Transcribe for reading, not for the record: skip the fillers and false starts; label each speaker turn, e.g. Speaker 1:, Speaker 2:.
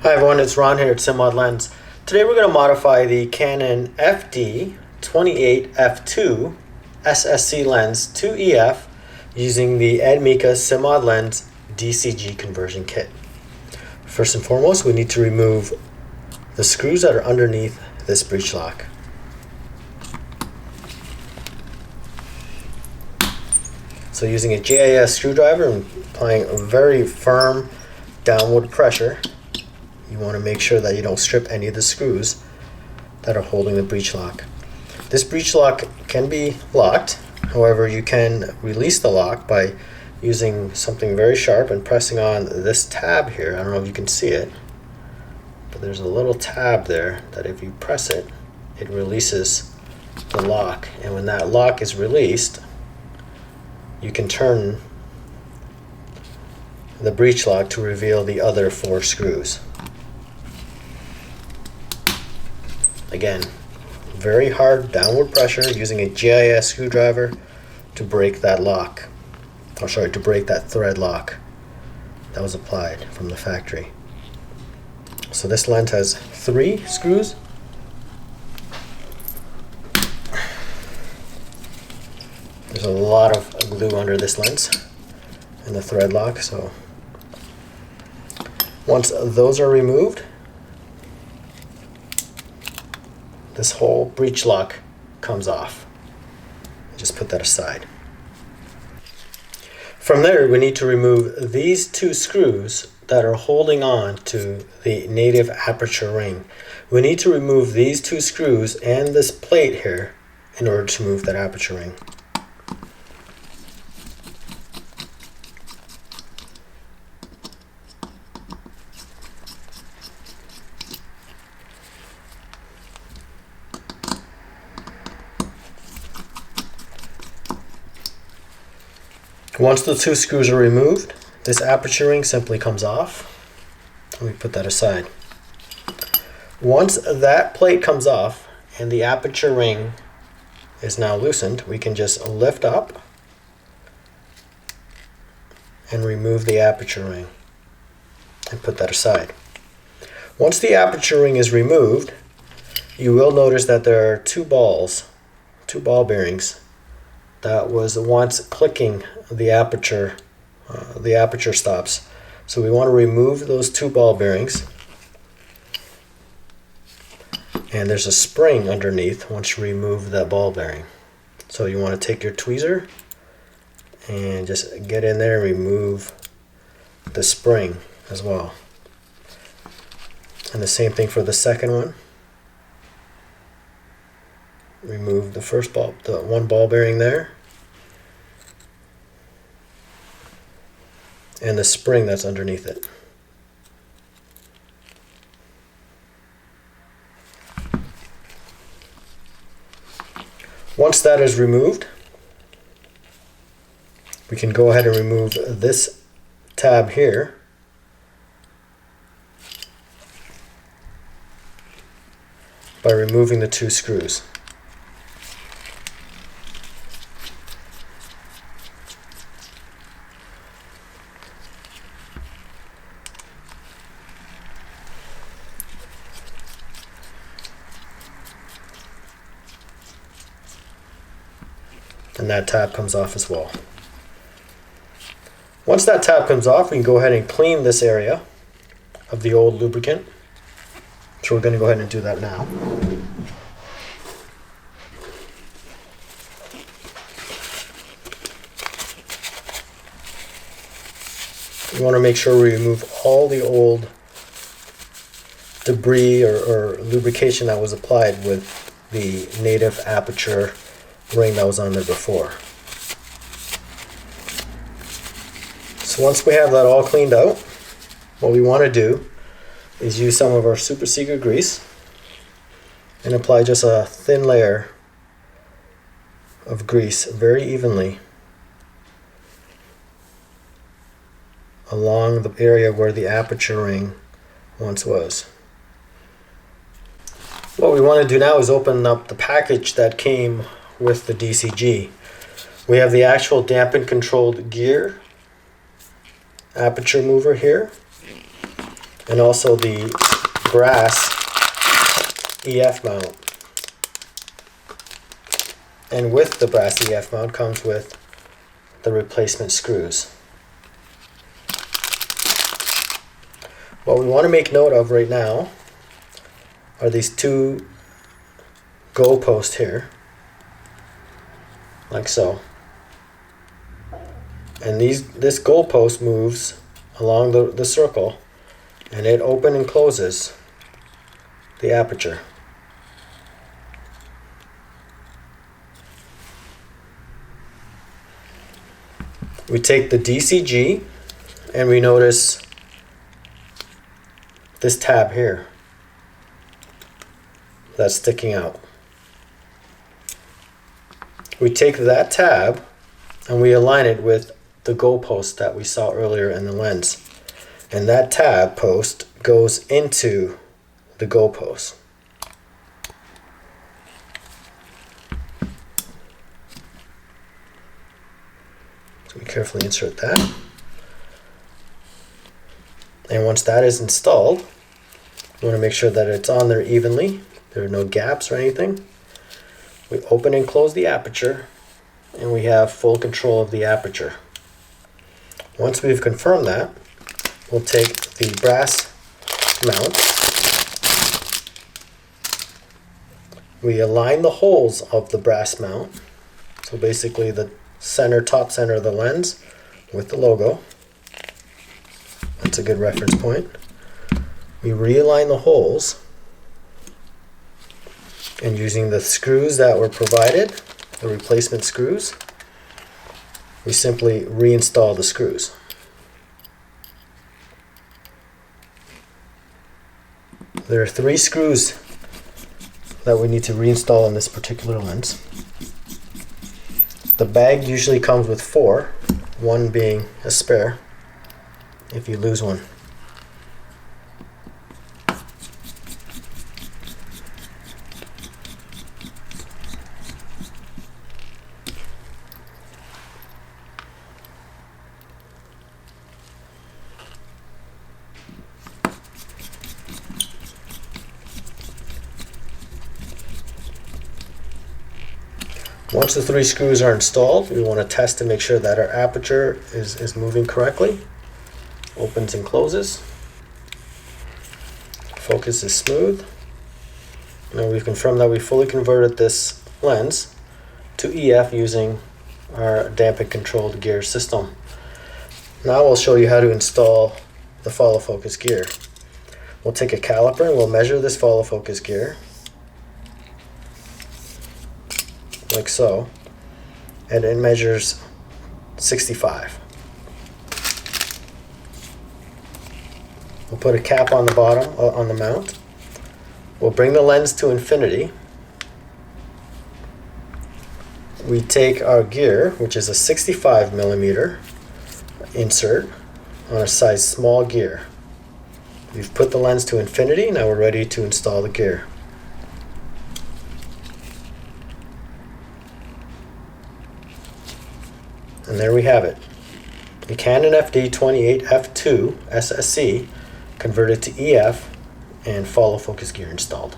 Speaker 1: Hi everyone, it's Ron here at Simmod Lens. Today we're going to modify the Canon FD 28f2 SSC lens to EF using the Edmika Simmod lens DCG conversion kit. First and foremost, we need to remove the screws that are underneath this breech lock. So using a JIS screwdriver and applying a very firm downward pressure, you want to make sure that you don't strip any of the screws that are holding the breech lock. This breech lock can be locked. However, you can release the lock by using something very sharp and pressing on this tab here. I don't know if you can see it, but there's a little tab there that if you press it, it releases the lock. And when that lock is released, you can turn the breech lock to reveal the other 4 screws. Again, very hard downward pressure using a JIS screwdriver to break that lock. To break that thread lock that was applied from the factory. So this lens has 3 screws. There's a lot of glue under this lens and the thread lock, so once those are removed, this whole breech lock comes off. Just put that aside. From there, we need to remove these 2 screws that are holding on to the native aperture ring. We need to remove these 2 screws and this plate here in order to move that aperture ring. Once the 2 screws are removed, this aperture ring simply comes off. We put that aside. Once that plate comes off and the aperture ring is now loosened, we can just lift up and remove the aperture ring and put that aside. Once the aperture ring is removed, you will notice that there are 2 ball bearings that was once clicking the aperture stops. So we want to remove those 2 ball bearings. And there's a spring underneath once you remove that ball bearing. So you want to take your tweezer and just get in there and remove the spring as well. And the same thing for the second one. Remove the first ball, the 1 ball bearing there, and the spring that's underneath it. Once that is removed, we can go ahead and remove this tab here by removing the 2 screws. And that tab comes off as well. Once that tab comes off, we can go ahead and clean this area of the old lubricant. So we're going to go ahead and do that now. We want to make sure we remove all the old debris or lubrication that was applied with the native aperture ring that was on there before. So once we have that all cleaned out, what we want to do is use some of our super secret grease and apply just a thin layer of grease very evenly along the area where the aperture ring once was. What we want to do now is open up the package that came with the DCG. We have the actual dampen controlled gear aperture mover here. and also the brass EF mount. And with the brass EF mount comes with the replacement screws. What we want to make note of right now are these two goalposts here, like so. And this goalpost moves along the circle, and it opens and closes the aperture. We take the DCG and we notice this tab here that's sticking out. We take that tab and we align it with the goalpost that we saw earlier in the lens. And that tab post goes into the goalpost. So we carefully insert that. And once that is installed, we want to make sure that it's on there evenly. There are no gaps or anything. We open and close the aperture, and we have full control of the aperture. Once we've confirmed that, we'll take the brass mount. We align the holes of the brass mount. So basically the top center of the lens with the logo. That's a good reference point. We realign the holes, and using the screws that were provided, the replacement screws, we simply reinstall the screws. There are 3 screws that we need to reinstall in this particular lens. The bag usually comes with 4, one being a spare if you lose one. Once the 3 screws are installed, we want to test to make sure that our aperture is moving correctly. Opens and closes. Focus is smooth. Now we've confirmed that we fully converted this lens to EF using our damping controlled gear system. Now we'll show you how to install the follow focus gear. We'll take a caliper and we'll measure this follow focus gear, like so, and it measures 65. We'll put a cap on the bottom, on the mount. We'll bring the lens to infinity. We take our gear, which is a 65 millimeter insert on a size small gear. We've put the lens to infinity, now we're ready to install the gear. And there we have it. The Canon FD 28 f2 SSC converted to EF and follow focus gear installed.